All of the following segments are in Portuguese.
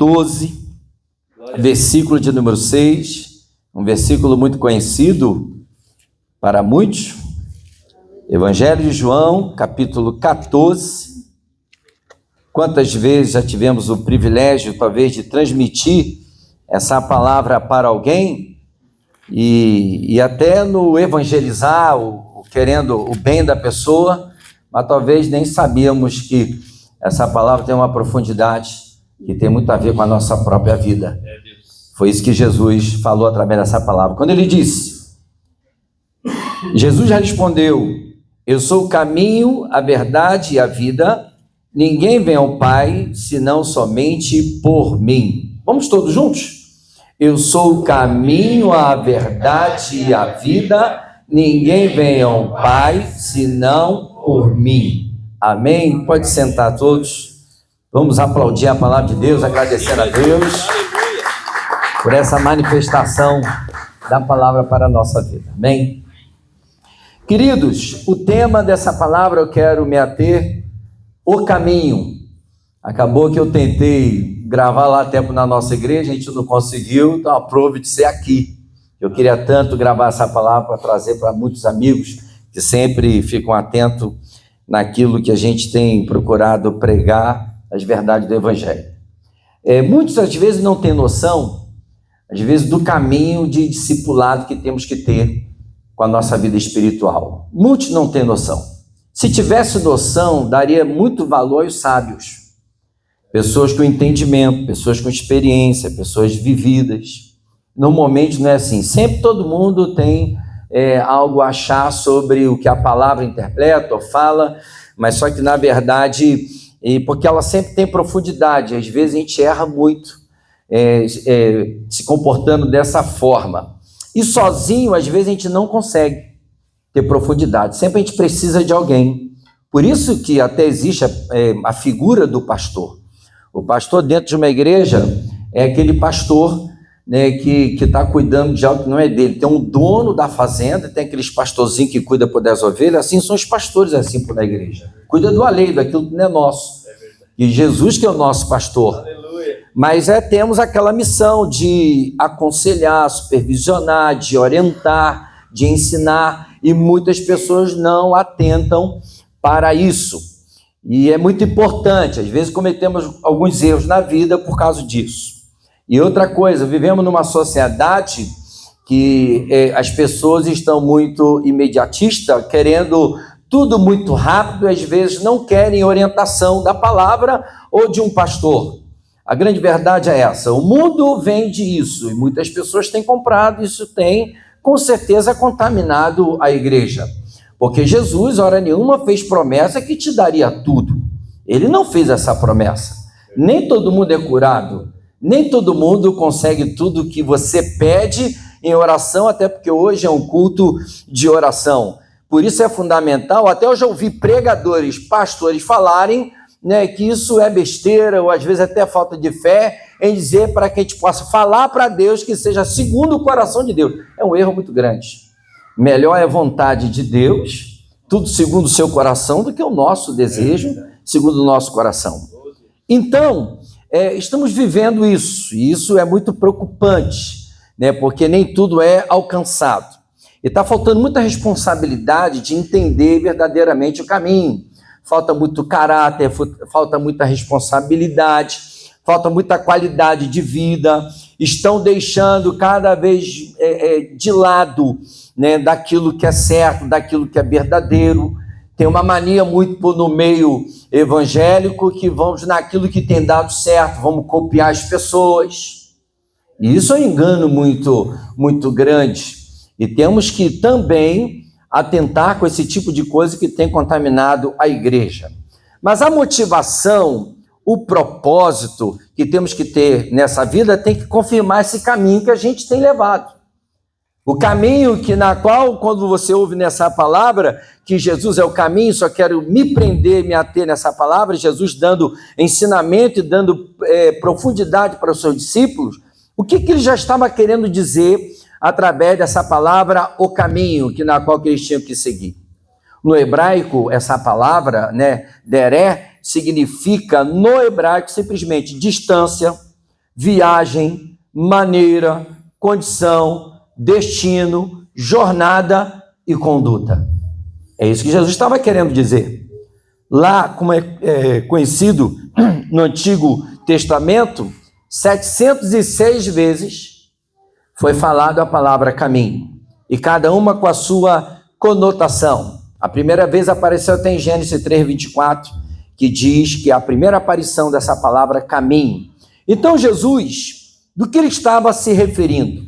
14, versículo de número 6, um versículo muito conhecido para muitos. Evangelho de João, capítulo 14. Quantas vezes já tivemos o privilégio, talvez, de transmitir essa palavra para alguém e até no evangelizar, querendo o bem da pessoa, mas talvez nem sabíamos que essa palavra tem uma profundidade que tem muito a ver com a nossa própria vida. Foi isso que Jesus falou através dessa palavra. Quando ele disse, Jesus já respondeu: eu sou o caminho, a verdade e a vida, ninguém vem ao Pai senão somente por mim. Vamos todos juntos? Eu sou o caminho, a verdade e a vida, ninguém vem ao Pai senão por mim. Amém? Pode sentar todos. Vamos aplaudir a palavra de Deus, agradecer a Deus por essa manifestação da palavra para a nossa vida. Amém? Queridos, o tema dessa palavra eu quero me ater, o caminho. Acabou que eu tentei gravar lá tempo na nossa igreja, a gente não conseguiu, então aprove de ser aqui. Eu queria tanto gravar essa palavra para trazer para muitos amigos que sempre ficam atentos naquilo que a gente tem procurado pregar, as verdades do Evangelho. Muitos às vezes não têm noção, às vezes, do caminho de discipulado que temos que ter com a nossa vida espiritual. Muitos não têm noção. Se tivesse noção, daria muito valor aos sábios. Pessoas com entendimento, pessoas com experiência, pessoas vividas. Normalmente não é assim. Sempre todo mundo tem algo a achar sobre o que a palavra interpreta ou fala, mas só que na verdade, porque ela sempre tem profundidade, às vezes a gente erra muito se comportando dessa forma. E sozinho, às vezes, a gente não consegue ter profundidade. Sempre a gente precisa de alguém. Por isso que até existe a figura do pastor. O pastor dentro de uma igreja é aquele pastor, né, que está cuidando de algo que não é dele. Tem um dono da fazenda, tem aqueles pastorzinhos que cuidam por 10 ovelhas, assim são os pastores assim por na igreja. Cuida do alheio, daquilo que não é nosso. E Jesus que é o nosso pastor. Aleluia. Mas temos aquela missão de aconselhar, supervisionar, de orientar, de ensinar, e muitas pessoas não atentam para isso. E é muito importante, às vezes cometemos alguns erros na vida por causa disso. E outra coisa, vivemos numa sociedade que as pessoas estão muito imediatistas, querendo tudo muito rápido, às vezes não querem orientação da palavra ou de um pastor. A grande verdade é essa, o mundo vende isso, e muitas pessoas têm comprado, isso tem, com certeza, contaminado a igreja. Porque Jesus, hora nenhuma, fez promessa que te daria tudo. Ele não fez essa promessa. Nem todo mundo é curado, nem todo mundo consegue tudo que você pede em oração, até porque hoje é um culto de oração. Por isso é fundamental, até eu já ouvi pregadores, pastores falarem, né, que isso é besteira, ou às vezes até falta de fé, em dizer para que a gente possa falar para Deus que seja segundo o coração de Deus. É um erro muito grande. Melhor é a vontade de Deus, tudo segundo o seu coração, do que o nosso desejo, segundo o nosso coração. Então, estamos vivendo isso, e isso é muito preocupante, né, porque nem tudo é alcançado. E está faltando muita responsabilidade de entender verdadeiramente o caminho. Falta muito caráter, falta muita responsabilidade, falta muita qualidade de vida. Estão deixando cada vez de lado, né, daquilo que é certo, daquilo que é verdadeiro. Tem uma mania muito no meio evangélico que vamos naquilo que tem dado certo, vamos copiar as pessoas. E isso é um engano muito, muito grande. E temos que também atentar com esse tipo de coisa que tem contaminado a igreja. Mas a motivação, o propósito que temos que ter nessa vida tem que confirmar esse caminho que a gente tem levado. O caminho na qual, quando você ouve nessa palavra, que Jesus é o caminho, só quero me prender, me ater nessa palavra, Jesus dando ensinamento e dando profundidade para os seus discípulos, o que ele já estava querendo dizer através dessa palavra, o caminho, na qual eles tinham que seguir. No hebraico, essa palavra, né, deré, significa, no hebraico, simplesmente distância, viagem, maneira, condição, destino, jornada e conduta. É isso que Jesus estava querendo dizer. Lá, como é conhecido no Antigo Testamento, 706 vezes foi falado a palavra caminho, e cada uma com a sua conotação. A primeira vez apareceu até em Gênesis 3:24, que diz que é a primeira aparição dessa palavra caminho. Então Jesus, do que ele estava se referindo?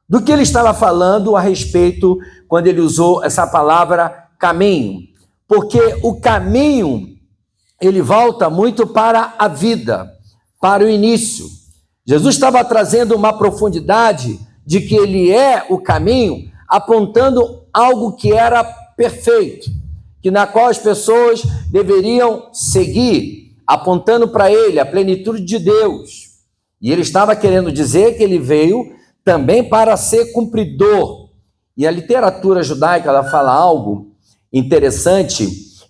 Do que ele estava falando a respeito quando ele usou essa palavra caminho? Porque o caminho, ele volta muito para a vida, para o início. Jesus estava trazendo uma profundidade de que ele é o caminho, apontando algo que era perfeito, que na qual as pessoas deveriam seguir, apontando para ele a plenitude de Deus. E ele estava querendo dizer que ele veio também para ser cumpridor. E a literatura judaica, ela fala algo interessante,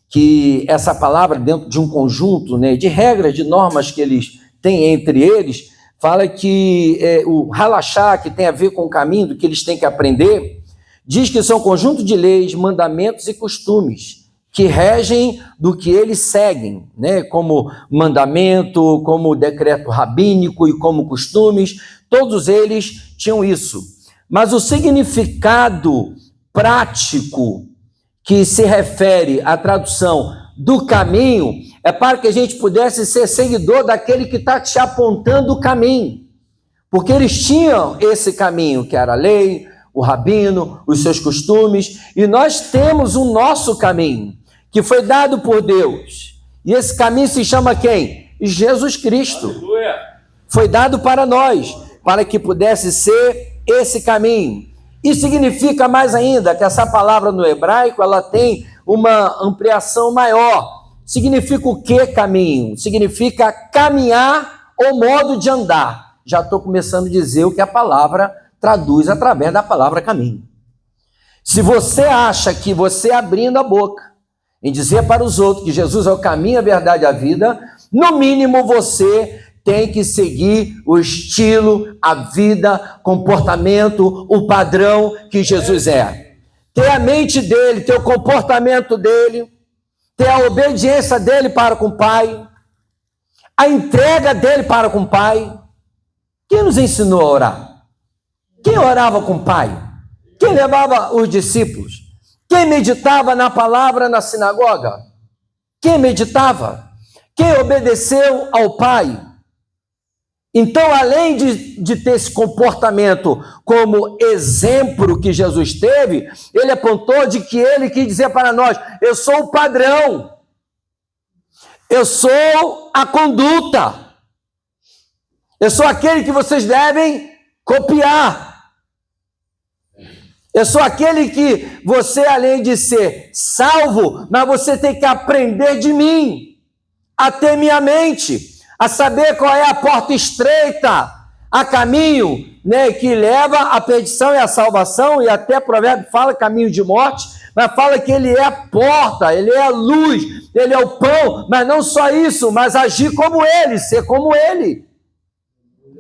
que essa palavra, dentro de um conjunto, né, de regras, de normas que eles têm entre eles, fala que o halachá, que tem a ver com o caminho, do que eles têm que aprender, diz que são conjunto de leis, mandamentos e costumes que regem do que eles seguem, né? Como mandamento, como decreto rabínico e como costumes, todos eles tinham isso. Mas o significado prático que se refere à tradução do caminho é para que a gente pudesse ser seguidor daquele que está te apontando o caminho. Porque eles tinham esse caminho, que era a lei, o rabino, os seus costumes, e nós temos o nosso caminho, que foi dado por Deus. E esse caminho se chama quem? Jesus Cristo. Aleluia. Foi dado para nós, para que pudesse ser esse caminho. E significa mais ainda que essa palavra no hebraico, ela tem uma ampliação maior. Significa o que caminho? Significa caminhar ou modo de andar. Já estou começando a dizer o que a palavra traduz através da palavra caminho. Se você acha que você abrindo a boca em dizer para os outros que Jesus é o caminho, a verdade e a vida, no mínimo você tem que seguir o estilo, a vida, comportamento, o padrão que Jesus é. Ter a mente dele, ter o comportamento dele, ter a obediência dele para com o Pai, a entrega dele para com o Pai. Quem nos ensinou a orar? Quem orava com o Pai? Quem levava os discípulos? Quem meditava na palavra na sinagoga? Quem meditava? Quem obedeceu ao Pai? Então, além de ter esse comportamento como exemplo que Jesus teve, ele apontou de que ele quis dizer para nós: eu sou o padrão, eu sou a conduta, eu sou aquele que vocês devem copiar. Eu sou aquele que você, além de ser salvo, mas você tem que aprender de mim, a ter minha mente, a saber qual é a porta estreita, a caminho, né, que leva à perdição e à salvação, e até provérbio fala caminho de morte, mas fala que ele é a porta, ele é a luz, ele é o pão, mas não só isso, mas agir como ele, ser como ele.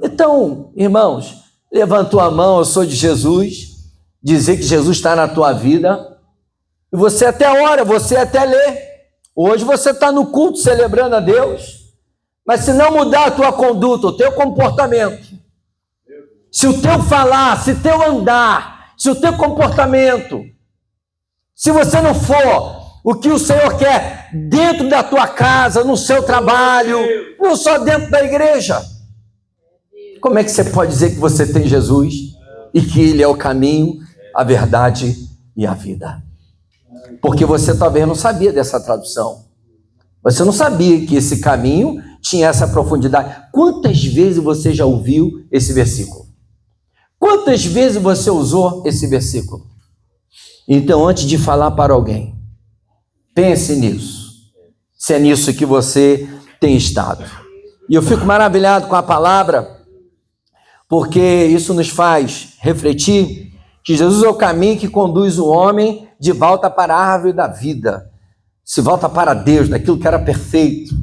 Então, irmãos, levanta a mão, eu sou de Jesus, dizer que Jesus está na tua vida, e você até ora, você até lê. Hoje você está no culto celebrando a Deus, mas se não mudar a tua conduta, o teu comportamento, se o teu falar, se o teu andar, se o teu comportamento, se você não for o que o Senhor quer dentro da tua casa, no seu trabalho, não só dentro da igreja, como é que você pode dizer que você tem Jesus e que Ele é o caminho, a verdade e a vida? Porque você talvez não sabia dessa tradução. Você não sabia que esse caminho tinha essa profundidade. Quantas vezes você já ouviu esse versículo? Quantas vezes você usou esse versículo? Então, antes de falar para alguém, pense nisso. Se é nisso que você tem estado. E eu fico maravilhado com a palavra, porque isso nos faz refletir que Jesus é o caminho que conduz o homem de volta para a árvore da vida, se volta para Deus, daquilo que era perfeito,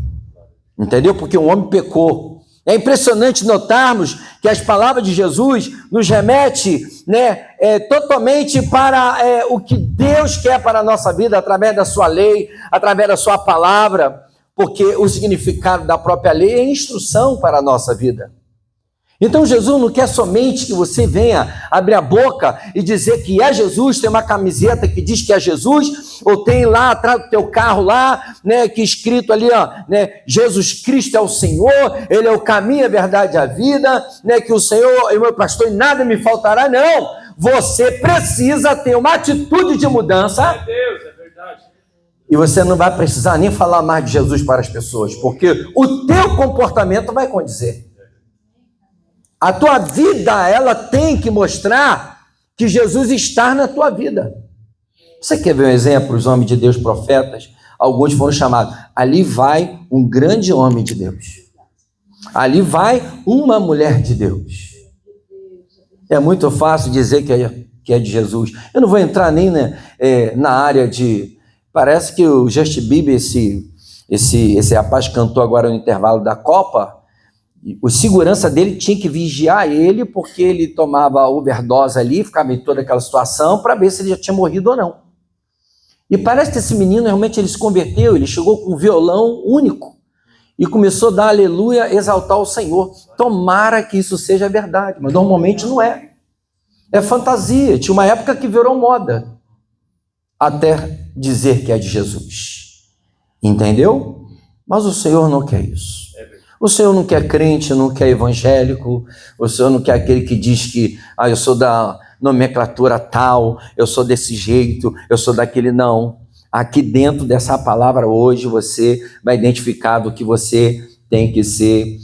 entendeu? Porque o homem pecou, É impressionante notarmos que as palavras de Jesus nos remete, totalmente para o que Deus quer para a nossa vida, através da sua lei, através da sua palavra, porque o significado da própria lei é instrução para a nossa vida. Então Jesus não quer somente que você venha abrir a boca e dizer que é Jesus, tem uma camiseta que diz que é Jesus, ou tem lá atrás do teu carro lá, que escrito ali, Jesus Cristo é o Senhor, Ele é o caminho, a verdade e a vida, que o Senhor é o meu pastor e nada me faltará. Não, você precisa ter uma atitude de mudança. É Deus, é verdade. E você não vai precisar nem falar mais de Jesus para as pessoas, porque o teu comportamento vai condizer. A tua vida, ela tem que mostrar que Jesus está na tua vida. Você quer ver um exemplo? Os homens de Deus, profetas, alguns foram chamados. Ali vai um grande homem de Deus. Ali vai uma mulher de Deus. É muito fácil dizer que é de Jesus. Eu não vou entrar nem na área de... Parece que o Justin Bieber, esse rapaz cantou agora no intervalo da Copa, o segurança dele tinha que vigiar ele, porque ele tomava overdose ali, ficava em toda aquela situação, para ver se ele já tinha morrido ou não. E parece que esse menino realmente ele se converteu, ele chegou com um violão único, e começou a dar aleluia, exaltar o Senhor. Tomara que isso seja verdade, mas normalmente não é. É fantasia. Tinha uma época que virou moda, até dizer que é de Jesus. Entendeu? Mas o Senhor não quer isso. O Senhor não quer crente, não quer evangélico, o Senhor não quer aquele que diz que eu sou da nomenclatura tal, eu sou desse jeito, eu sou daquele. Não. Aqui dentro dessa palavra hoje você vai identificar do que você tem que ser.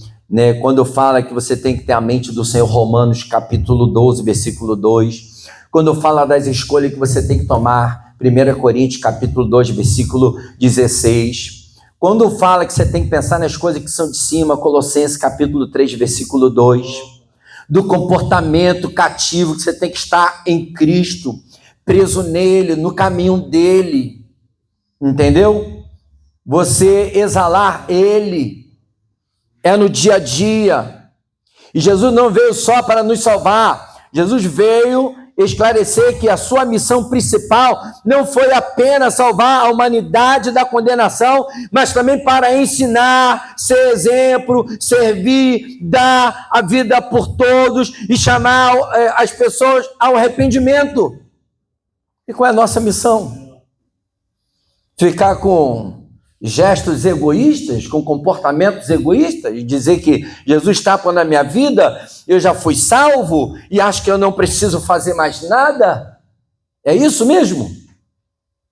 Quando fala que você tem que ter a mente do Senhor, Romanos capítulo 12, versículo 2. Quando fala das escolhas que você tem que tomar, 1 Coríntios capítulo 2, versículo 16. Quando fala que você tem que pensar nas coisas que são de cima, Colossenses capítulo 3, versículo 2, do comportamento cativo, que você tem que estar em Cristo, preso nele, no caminho dele, entendeu? Você exalar ele, é no dia a dia. E Jesus não veio só para nos salvar, Jesus veio esclarecer que a sua missão principal não foi apenas salvar a humanidade da condenação, mas também para ensinar, ser exemplo, servir, dar a vida por todos e chamar as pessoas ao arrependimento. E qual é a nossa missão? Ficar com gestos egoístas, com comportamentos egoístas, e dizer que Jesus está na minha vida, eu já fui salvo e acho que eu não preciso fazer mais nada? É isso mesmo?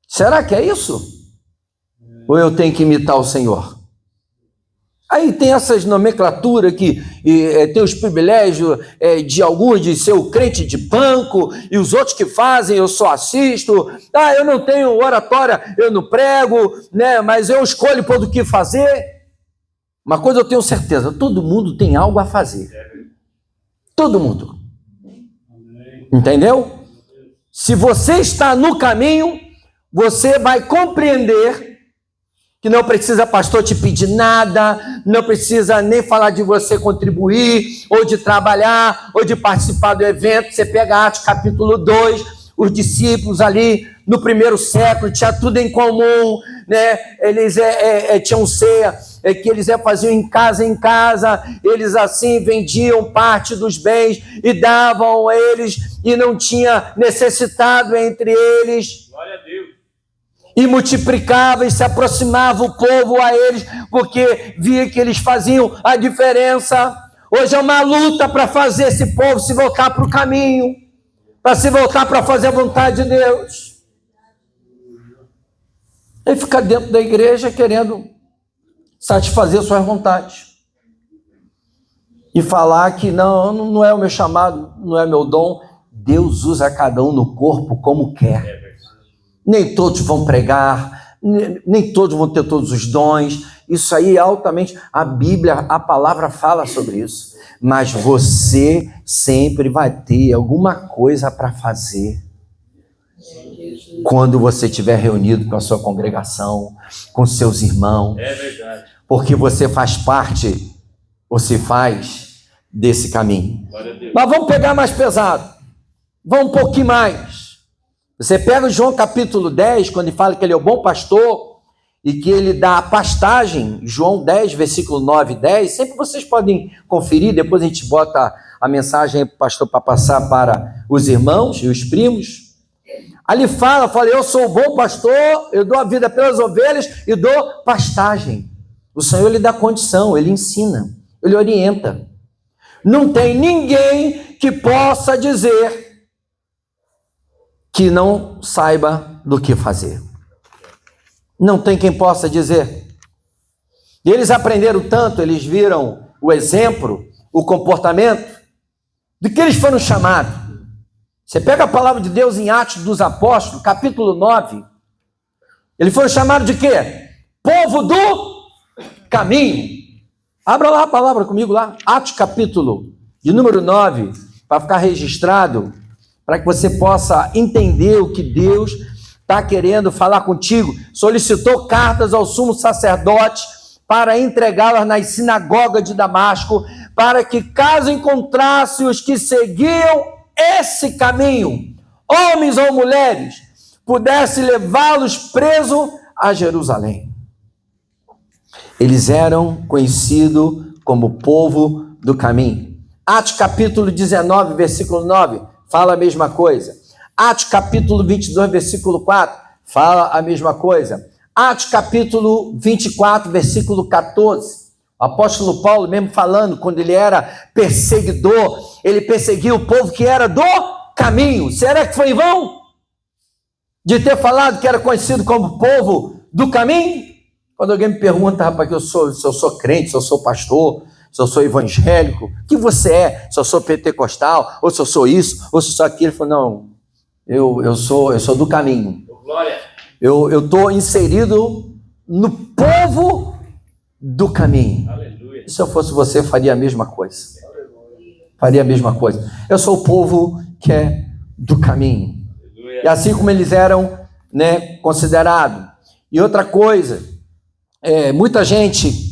Será que é isso? Ou eu tenho que imitar o Senhor? Aí tem essas nomenclaturas que tem os privilégios de alguns de ser o crente de banco, e os outros que fazem, eu só assisto. Eu não tenho oratória, eu não prego, mas eu escolho por do que fazer. Uma coisa eu tenho certeza, todo mundo tem algo a fazer. Todo mundo. Entendeu? Se você está no caminho, você vai compreender que não precisa pastor te pedir nada, não precisa nem falar de você contribuir, ou de trabalhar, ou de participar do evento. Você pega Atos capítulo 2, os discípulos ali no primeiro século, tinha tudo em comum, eles tinham ceia, que eles faziam em casa, eles assim vendiam parte dos bens e davam a eles, e não tinha necessitado entre eles. Glória a Deus. E multiplicava e se aproximava o povo a eles, porque via que eles faziam a diferença. Hoje é uma luta para fazer esse povo se voltar para o caminho, para se voltar para fazer a vontade de Deus. Ele fica dentro da igreja querendo satisfazer suas vontades e falar que não é o meu chamado, não é meu dom. Deus usa cada um no corpo como quer. Nem todos vão pregar, nem todos vão ter todos os dons. Isso aí é altamente... A Bíblia, a palavra fala sobre isso. Mas você sempre vai ter alguma coisa para fazer. Quando você estiver reunido com a sua congregação, com seus irmãos. É verdade. Porque você faz parte ou se faz desse caminho. Mas vamos pegar mais pesado. Vamos um pouquinho mais. Você pega o João capítulo 10, quando ele fala que ele é o bom pastor e que ele dá a pastagem, João 10, versículo 9 e 10, sempre vocês podem conferir, depois a gente bota a mensagem aí para o pastor para passar para os irmãos e os primos. Ali fala, eu sou o bom pastor, eu dou a vida pelas ovelhas e dou pastagem. O Senhor lhe dá condição, ele ensina, ele orienta. Não tem ninguém que possa dizer que não saiba do que fazer. Não tem quem possa dizer. E eles aprenderam tanto, eles viram o exemplo, o comportamento, de que eles foram chamados. Você pega a palavra de Deus em Atos dos Apóstolos, capítulo 9. Eles foram chamados de quê? Povo do caminho. Abra lá a palavra comigo lá. Atos capítulo de número 9, para ficar registrado, para que você possa entender o que Deus está querendo falar contigo. Solicitou cartas ao sumo sacerdote para entregá-las nas sinagogas de Damasco, para que, caso encontrasse os que seguiam esse caminho, homens ou mulheres, pudesse levá-los presos a Jerusalém. Eles eram conhecidos como povo do caminho. Atos capítulo 19, versículo 9, fala a mesma coisa. Atos capítulo 22, versículo 4, fala a mesma coisa. Atos capítulo 24, versículo 14, o apóstolo Paulo mesmo falando, quando ele era perseguidor, ele perseguia o povo que era do caminho. Será que foi em vão de ter falado que era conhecido como povo do caminho? Quando alguém me pergunta, rapaz, se eu sou crente, se eu sou pastor, se eu sou evangélico, o que você é? Se eu sou pentecostal, ou se eu sou isso, ou se eu sou aquilo, ele falou, não, eu sou do caminho. Eu estou inserido no povo do caminho. Aleluia. Se eu fosse você, faria a mesma coisa. Faria a mesma coisa. Eu sou o povo que é do caminho. Aleluia. E assim como eles eram, considerados. E outra coisa, muita gente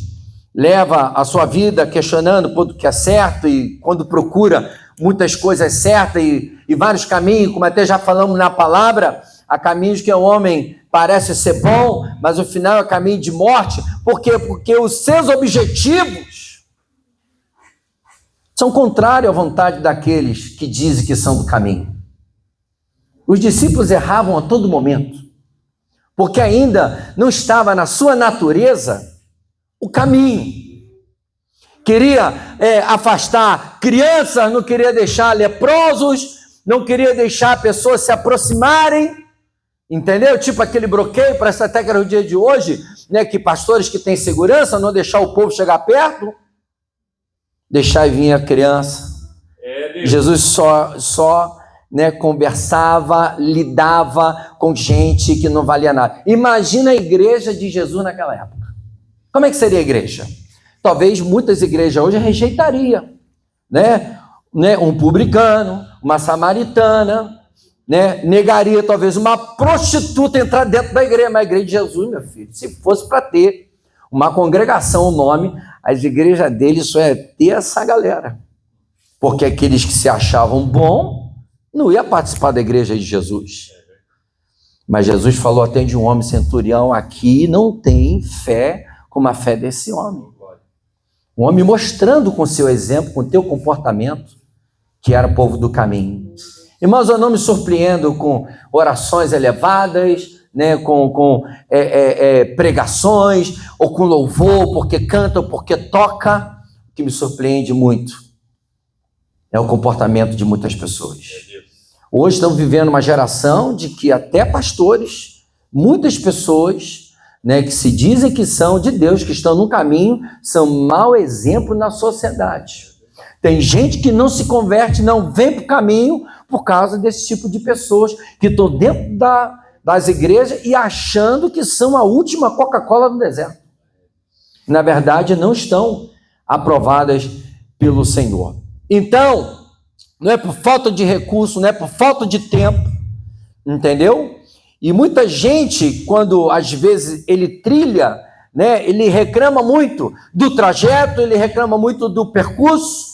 leva a sua vida questionando tudo que é certo e quando procura muitas coisas certas e vários caminhos, como até já falamos na palavra, há caminhos que o homem parece ser bom, mas o final é caminho de morte. Por quê? Porque os seus objetivos são contrários à vontade daqueles que dizem que são do caminho. Os discípulos erravam a todo momento, porque ainda não estava na sua natureza o caminho. Queria afastar crianças, não queria deixar leprosos, não queria deixar pessoas se aproximarem, entendeu? Tipo aquele bloqueio, parece até que era o dia de hoje, que pastores que têm segurança, não deixar o povo chegar perto, deixar e vir a criança. Jesus só conversava, lidava com gente que não valia nada. Imagina a igreja de Jesus naquela época. Como é que seria a igreja? Talvez muitas igrejas hoje rejeitariam, um publicano, uma samaritana, negaria talvez uma prostituta entrar dentro da igreja, mas a igreja de Jesus, meu filho, se fosse para ter uma congregação, o nome, as igrejas dele só é ter essa galera, porque aqueles que se achavam bom não iam participar da igreja de Jesus. Mas Jesus falou até de um homem centurião, aqui não tem fé como a fé desse homem. Um homem mostrando com seu exemplo, com teu comportamento, que era povo do caminho. Irmãos, eu não me surpreendo com orações elevadas, com pregações, ou com louvor, porque canta ou porque toca. O que me surpreende muito é o comportamento de muitas pessoas. Hoje estamos vivendo uma geração de que até pastores, muitas pessoas, que se dizem que são de Deus, que estão no caminho, são mau exemplo na sociedade. Tem gente que não se converte, não vem para o caminho por causa desse tipo de pessoas que estão dentro das igrejas e achando que são a última Coca-Cola do deserto. Na verdade, não estão aprovadas pelo Senhor. Então, não é por falta de recurso, não é por falta de tempo, entendeu? E muita gente, quando às vezes ele trilha, né? Ele reclama muito do trajeto, ele reclama muito do percurso.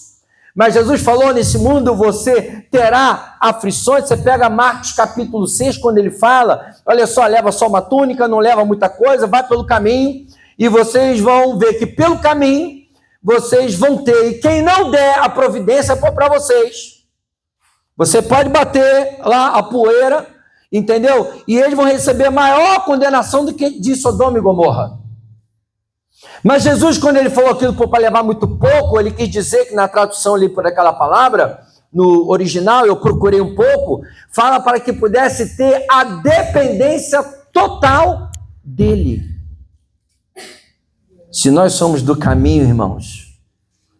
Mas Jesus falou, nesse mundo você terá aflições. Você pega Marcos capítulo 6, quando ele fala, olha só, leva só uma túnica, não leva muita coisa, vai pelo caminho, e vocês vão ver que pelo caminho, vocês vão ter, e quem não der a providência for para vocês. Você pode bater lá a poeira, entendeu? E eles vão receber maior condenação do que de Sodoma e Gomorra. Mas Jesus, quando ele falou aquilo para levar muito pouco, ele quis dizer que na tradução ali por aquela palavra, no original, eu procurei um pouco, fala para que pudesse ter a dependência total dele. Se nós somos do caminho, irmãos,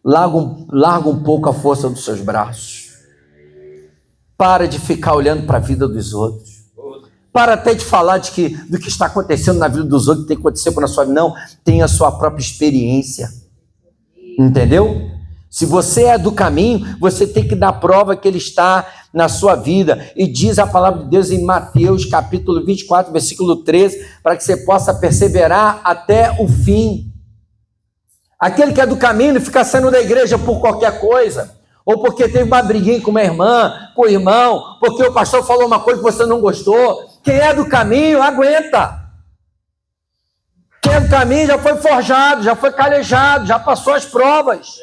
larga um pouco a força dos seus braços. Para de ficar olhando para a vida dos outros. Para até de falar do que está acontecendo na vida dos outros, que tem que acontecer na sua vida. Não, tem a sua própria experiência. Entendeu? Se você é do caminho, você tem que dar prova que ele está na sua vida. E diz a palavra de Deus em Mateus, capítulo 24, versículo 13, para que você possa perseverar até o fim. Aquele que é do caminho não fica saindo da igreja por qualquer coisa. Ou porque teve uma briguinha com uma irmã, com o irmão, porque o pastor falou uma coisa que você não gostou. Quem é do caminho, aguenta. Quem é do caminho já foi forjado, já foi calejado, já passou as provas.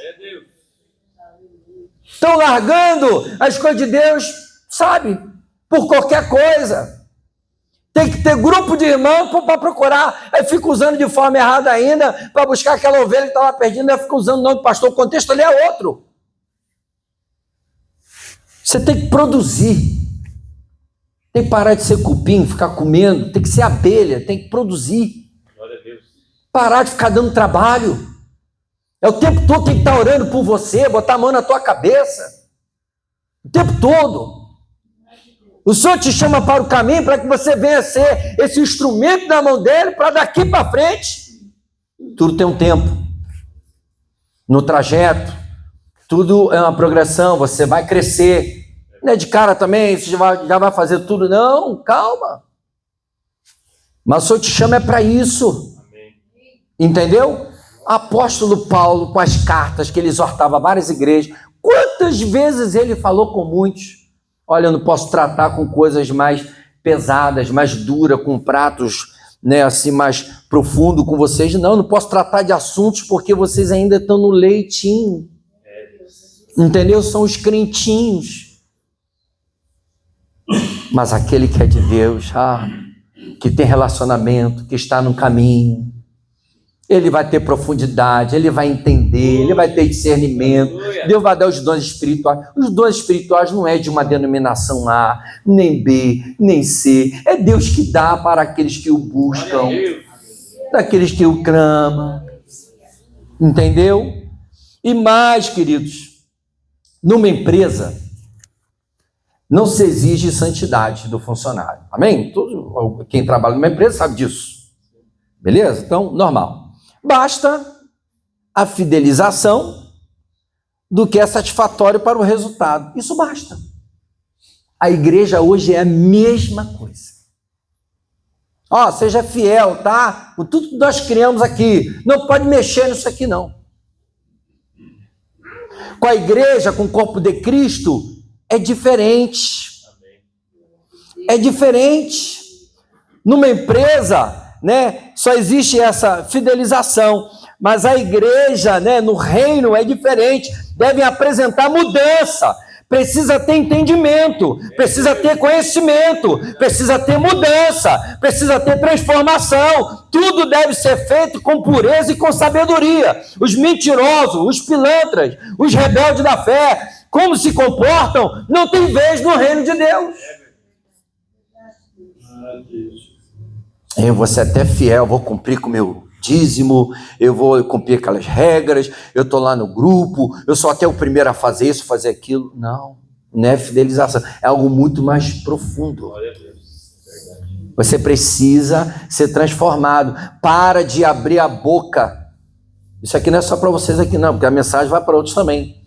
Estão largando as coisas de Deus, sabe, por qualquer coisa. Tem que ter grupo de irmãos para procurar. Aí fica usando de forma errada ainda, para buscar aquela ovelha que estava perdida, aí fica usando o nome do pastor. O contexto ali é outro. Você tem que produzir. Tem que parar de ser cupim, ficar comendo. Tem que ser abelha, tem que produzir. Glória a Deus. Parar de ficar dando trabalho. É o tempo todo tem que estar orando por você, botar a mão na tua cabeça. O tempo todo. O Senhor te chama para o caminho para que você venha ser esse instrumento na mão dele para daqui para frente. Tudo tem um tempo. No trajeto, tudo é uma progressão, você vai crescer. Não é de cara também, você já vai fazer tudo. Não, calma. Mas o Senhor te chama é para isso. Amém. Entendeu? Apóstolo Paulo, com as cartas que ele exortava várias igrejas, quantas vezes ele falou com muitos? Olha, eu não posso tratar com coisas mais pesadas, mais duras, com pratos, né, assim, mais profundo com vocês. Não posso tratar de assuntos porque vocês ainda estão no leitinho. Entendeu? São os crentinhos. Mas aquele que é de Deus, que tem relacionamento, que está no caminho, ele vai ter profundidade, ele vai entender, ele vai ter discernimento. Deus vai dar os dons espirituais. Os dons espirituais não é de uma denominação A, nem B, nem C. É Deus que dá para aqueles que o buscam, daqueles que o clamam. Entendeu? E mais, queridos, numa empresa, não se exige santidade do funcionário. Amém? Quem trabalha numa empresa sabe disso. Beleza? Então, normal. Basta a fidelização do que é satisfatório para o resultado. Isso basta. A igreja hoje é a mesma coisa. Seja fiel, tá? Com tudo que nós criamos aqui. Não pode mexer nisso aqui, não. Com a igreja, com o corpo de Cristo, é diferente. É diferente. Numa empresa, né, só existe essa fidelização, mas a igreja, né, no reino é diferente. Devem apresentar mudança. Precisa ter entendimento, precisa ter conhecimento, precisa ter mudança, precisa ter transformação. Tudo deve ser feito com pureza e com sabedoria. Os mentirosos, os pilantras, os rebeldes da fé, como se comportam, não tem vez no reino de Deus. Eu vou ser até fiel, vou cumprir com o meu dízimo, eu vou cumprir aquelas regras, eu estou lá no grupo, eu sou até o primeiro a fazer isso, fazer aquilo. Não é fidelização, é algo muito mais profundo. Você precisa ser transformado. Para de abrir a boca. Isso aqui não é só para vocês aqui não, porque a mensagem vai para outros também.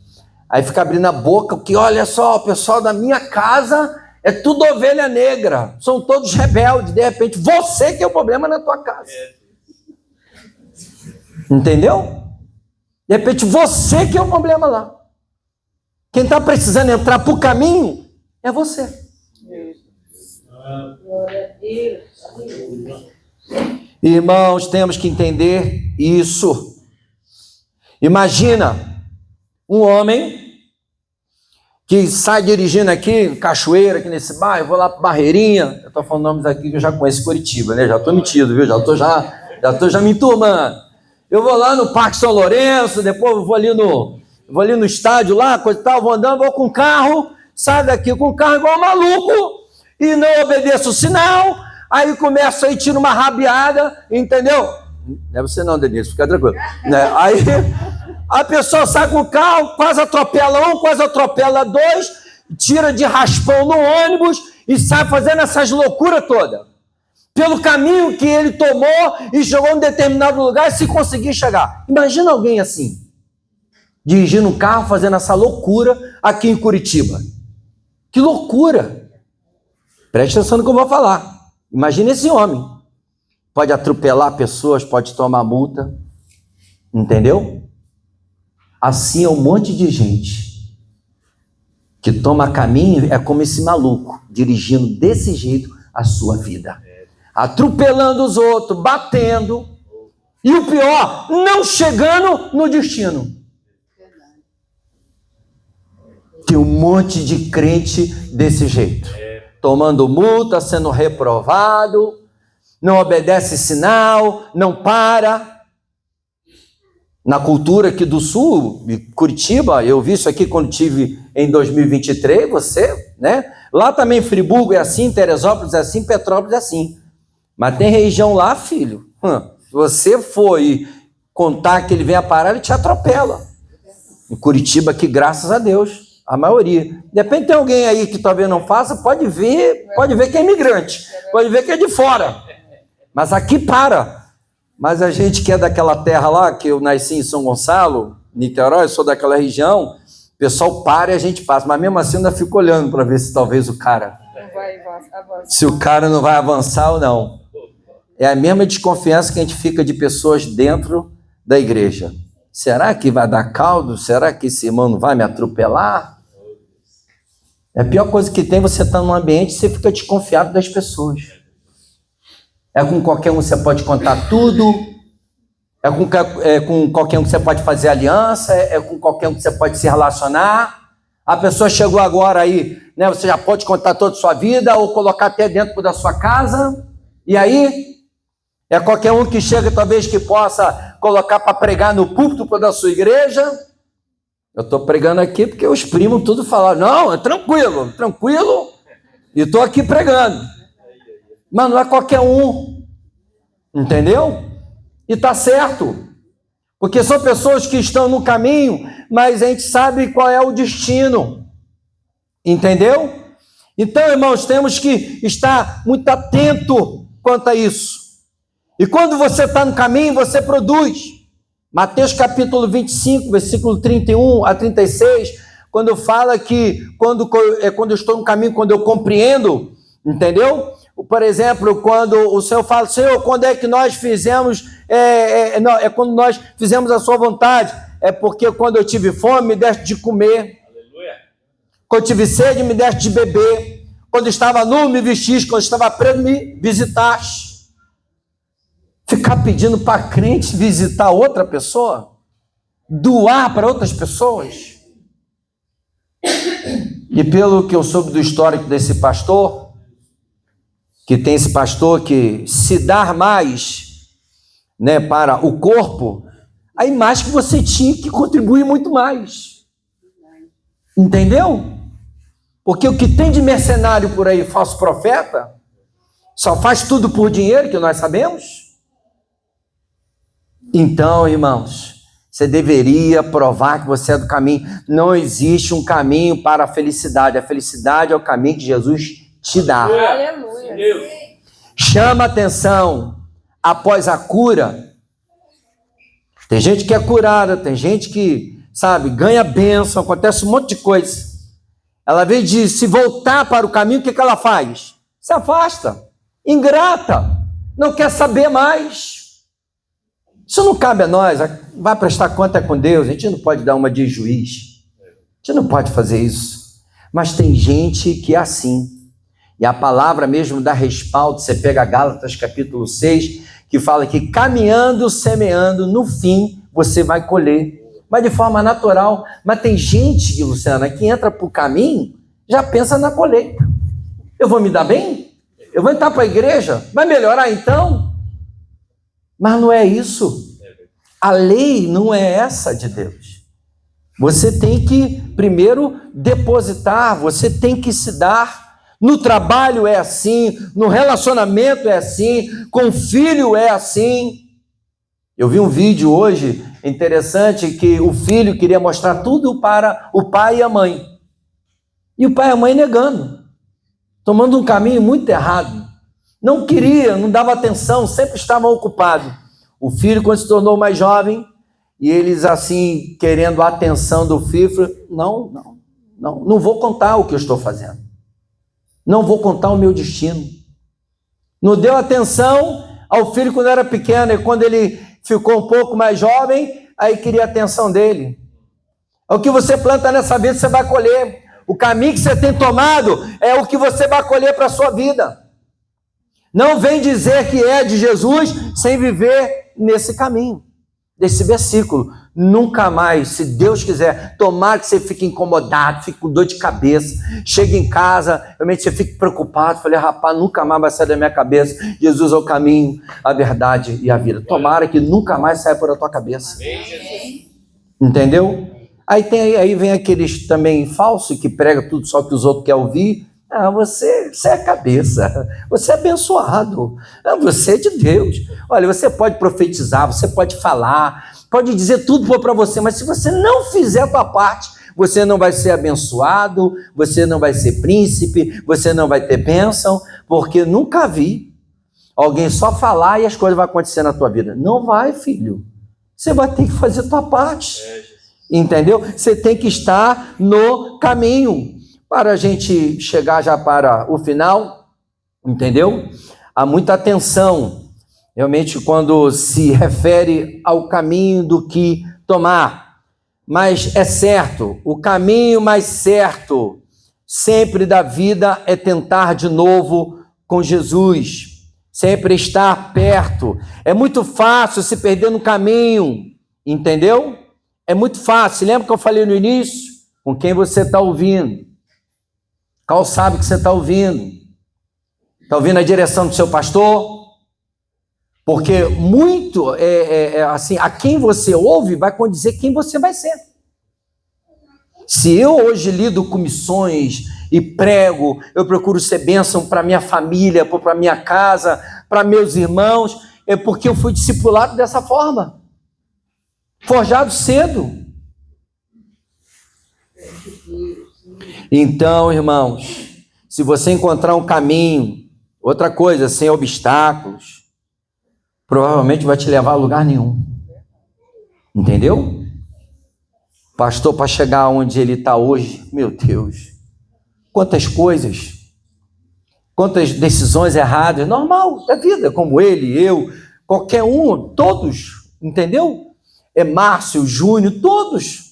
Aí fica abrindo a boca, que olha só, o pessoal da minha casa é tudo ovelha negra, são todos rebeldes. De repente, você que é o problema na tua casa. Entendeu? De repente você que é o problema lá. Quem está precisando entrar para o caminho é você. Irmãos, temos que entender isso. Imagina um homem que sai dirigindo aqui, Cachoeira, aqui nesse bairro, vou lá para Barreirinha, eu estou falando nomes aqui que eu já conheço Curitiba, né? Já estou metido, viu? Já estou me enturmando. Eu vou lá no Parque São Lourenço, depois eu vou ali no estádio lá, coisa e tal, vou andando, vou com o carro, saio daqui com o carro igual maluco, e não obedeço o sinal, aí começo aí, tiro uma rabiada, entendeu? Não é você não, Denise, fica tranquilo. Aí a pessoa sai com o carro, quase atropela um, quase atropela dois, tira de raspão no ônibus e sai fazendo essas loucuras todas. Pelo caminho que ele tomou e chegou em determinado lugar, se conseguir chegar. Imagina alguém assim, dirigindo um carro, fazendo essa loucura aqui em Curitiba. Que loucura! Preste atenção no que eu vou falar. Imagina esse homem. Pode atropelar pessoas, pode tomar multa. Entendeu? Assim é um monte de gente que toma caminho, é como esse maluco, dirigindo desse jeito a sua vida. Atropelando os outros, batendo. E o pior, não chegando no destino. Tem um monte de crente desse jeito. Tomando multa, sendo reprovado, não obedece sinal, não para. Na cultura aqui do Sul, Curitiba, eu vi isso aqui quando estive em 2023, você, né? Lá também Friburgo é assim, Teresópolis é assim, Petrópolis é assim. Mas tem região lá, filho, se você for e contar que ele vem a parar, ele te atropela. Em Curitiba aqui, graças a Deus, a maioria. Depende, tem alguém aí que talvez não faça, pode ver que é imigrante, pode ver que é de fora. Mas aqui para. Mas a gente que é daquela terra lá, que eu nasci em São Gonçalo, Niterói, eu sou daquela região, o pessoal para e a gente passa. Mas mesmo assim eu ainda fico olhando para ver se talvez o cara... Não vai avançar. Se o cara não vai avançar ou não. É a mesma desconfiança que a gente fica de pessoas dentro da igreja. Será que vai dar caldo? Será que esse irmão não vai me atropelar? É a pior coisa que tem, você estar num ambiente e você fica desconfiado das pessoas. É com qualquer um que você pode contar tudo, é com qualquer um que você pode fazer aliança, é com qualquer um que você pode se relacionar. A pessoa chegou agora aí, né? Você já pode contar toda a sua vida ou colocar até dentro da sua casa. E aí, é qualquer um que chega talvez que possa colocar para pregar no púlpito da sua igreja. Eu estou pregando aqui porque os primos tudo falaram, não, é tranquilo, e estou aqui pregando. Mas não é qualquer um, entendeu? E está certo, porque são pessoas que estão no caminho, mas a gente sabe qual é o destino, entendeu? Então, irmãos, temos que estar muito atento quanto a isso. E quando você está no caminho, você produz. Mateus capítulo 25, versículo 31 a 36, quando fala que quando eu estou no caminho, quando eu compreendo, entendeu? Por exemplo, quando o Senhor fala, Senhor, quando é que nós fizemos, quando nós fizemos a sua vontade, é porque quando eu tive fome, me deste de comer, aleluia. Quando eu tive sede, me deste de beber, quando estava nu, me vestiste, quando estava preso, me visitaste. Ficar pedindo para crente visitar outra pessoa, doar para outras pessoas. E pelo que eu soube do histórico desse pastor, que tem esse pastor que se dar mais, né, para o corpo, aí mais que você tinha que contribuir muito mais. Entendeu? Porque o que tem de mercenário por aí, falso profeta, só faz tudo por dinheiro, que nós sabemos. Então, irmãos, você deveria provar que você é do caminho. Não existe um caminho para a felicidade. A felicidade é o caminho que Jesus te dá. Aleluia. Chama atenção, após a cura, tem gente que é curada, tem gente que, sabe, ganha bênção, acontece um monte de coisa. Ela, ao invés de se voltar para o caminho, o que ela faz? Se afasta, ingrata, não quer saber mais. Isso não cabe a nós, vai prestar conta com Deus, a gente não pode dar uma de juiz, a gente não pode fazer isso, mas tem gente que é assim, e a palavra mesmo dá respaldo. Você pega Gálatas capítulo 6, que fala que caminhando, semeando, no fim você vai colher, mas de forma natural. Mas tem gente, Luciana, que entra para o caminho, já pensa na colheita. Eu vou me dar bem? Eu vou entrar para a igreja? Vai melhorar então? Mas não é isso. A lei não é essa de Deus. Você tem que primeiro depositar, você tem que se dar. No trabalho é assim, no relacionamento é assim, com o filho é assim. Eu vi um vídeo hoje interessante que o filho queria mostrar tudo para o pai e a mãe. E o pai e a mãe negando, tomando um caminho muito errado. Não queria, não dava atenção, sempre estavam ocupados. O filho, quando se tornou mais jovem, e eles assim, querendo a atenção do filho, não vou contar o que eu estou fazendo. Não vou contar o meu destino. Não deu atenção ao filho quando era pequeno, e quando ele ficou um pouco mais jovem, aí queria a atenção dele. O que você planta nessa vida, você vai colher. O caminho que você tem tomado é o que você vai colher para a sua vida. Não vem dizer que é de Jesus sem viver nesse caminho, desse versículo. Nunca mais, se Deus quiser, tomara que você fique incomodado, fique com dor de cabeça, chegue em casa, realmente você fique preocupado. Falei, rapaz, nunca mais vai sair da minha cabeça. Jesus é o caminho, a verdade e a vida. Tomara que nunca mais saia por a tua cabeça. Entendeu? Aí vem aqueles também falsos que pregam tudo só que os outros querem ouvir. Você é a cabeça, você é abençoado, você é de Deus. Olha, você pode profetizar, você pode falar, pode dizer tudo para você, mas se você não fizer a tua parte, você não vai ser abençoado, você não vai ser príncipe, você não vai ter bênção, porque nunca vi alguém só falar e as coisas vão acontecer na tua vida. Não vai, filho. Você vai ter que fazer a tua parte. Entendeu? Você tem que estar no caminho. Para a gente chegar já para o final, entendeu? Há muita atenção, realmente, quando se refere ao caminho do que tomar. Mas é certo, o caminho mais certo sempre da vida é tentar de novo com Jesus, sempre estar perto. É muito fácil se perder no caminho, entendeu? É muito fácil. Lembra que eu falei no início? Com quem você está ouvindo? Qual sabe que você está ouvindo? Está ouvindo a direção do seu pastor? Porque muito, assim, a quem você ouve vai condizer quem você vai ser. Se eu hoje lido com missões e prego, eu procuro ser bênção para minha família, para minha casa, para meus irmãos, é porque eu fui discipulado dessa forma. Forjado cedo. Então, irmãos, se você encontrar um caminho, outra coisa, sem obstáculos, provavelmente vai te levar a lugar nenhum. Entendeu? Pastor, para chegar onde ele está hoje, meu Deus, quantas coisas, quantas decisões erradas, normal, da vida, como ele, eu, qualquer um, todos, entendeu? Márcio, Júnior, todos.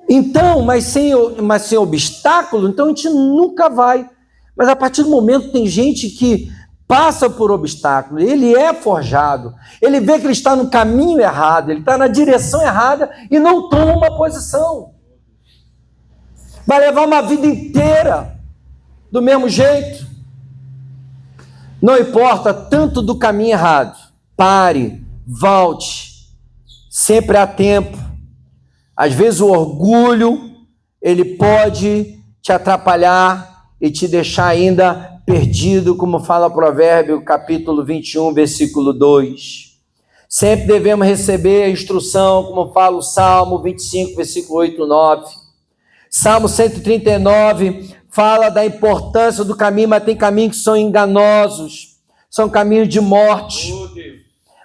Então, mas sem obstáculo, então a gente nunca vai. Mas a partir do momento tem gente que passa por obstáculo, ele é forjado, ele vê que ele está no caminho errado, ele está na direção errada e não toma uma posição. Vai levar uma vida inteira do mesmo jeito. Não importa tanto do caminho errado, pare, volte, sempre há tempo. Às vezes o orgulho, ele pode te atrapalhar e te deixar ainda perdido, como fala o Provérbio, capítulo 21, versículo 2. Sempre devemos receber a instrução, como fala o Salmo 25, versículo 8 e 9. Salmo 139 fala da importância do caminho, mas tem caminhos que são enganosos, são caminhos de morte.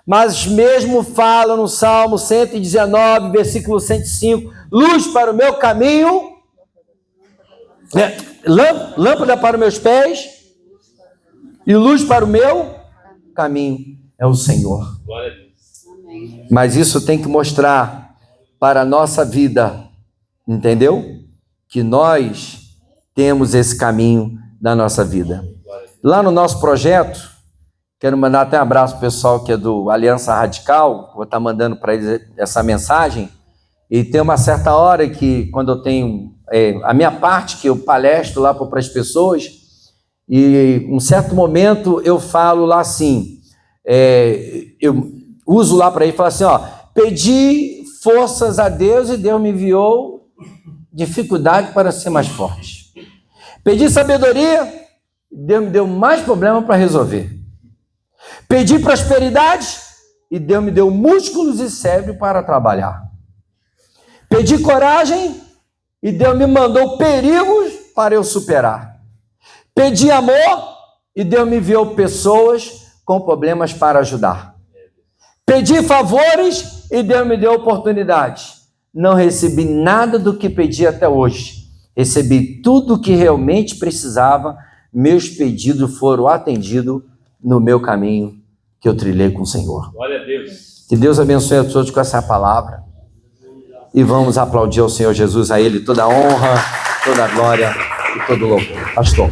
Mas mesmo fala no Salmo 119, versículo 105, luz para o meu caminho, lâmpada para os meus pés e luz para o meu caminho é o Senhor. Mas isso tem que mostrar para a nossa vida, entendeu? Que nós temos esse caminho na nossa vida. Lá no nosso projeto, quero mandar até um abraço pro pessoal que é do Aliança Radical, vou estar mandando para eles essa mensagem, e tem uma certa hora que, quando eu tenho a minha parte, que eu palestro lá para as pessoas, e um certo momento eu falo lá assim, eu uso lá para ele e falo assim, ó, pedi forças a Deus e Deus me enviou dificuldade para ser mais forte. Pedi sabedoria, Deus me deu mais problema para resolver. Pedi prosperidade e Deus me deu músculos e cérebro para trabalhar. Pedi coragem e Deus me mandou perigos para eu superar. Pedi amor e Deus me enviou pessoas com problemas para ajudar. Pedi favores e Deus me deu oportunidades. Não recebi nada do que pedi até hoje. Recebi tudo o que realmente precisava. Meus pedidos foram atendidos no meu caminho que eu trilhei com o Senhor. Glória a Deus. Que Deus abençoe a todos com essa palavra. E vamos aplaudir ao Senhor Jesus, a Ele toda a honra, toda a glória e todo o louvor. Pastor.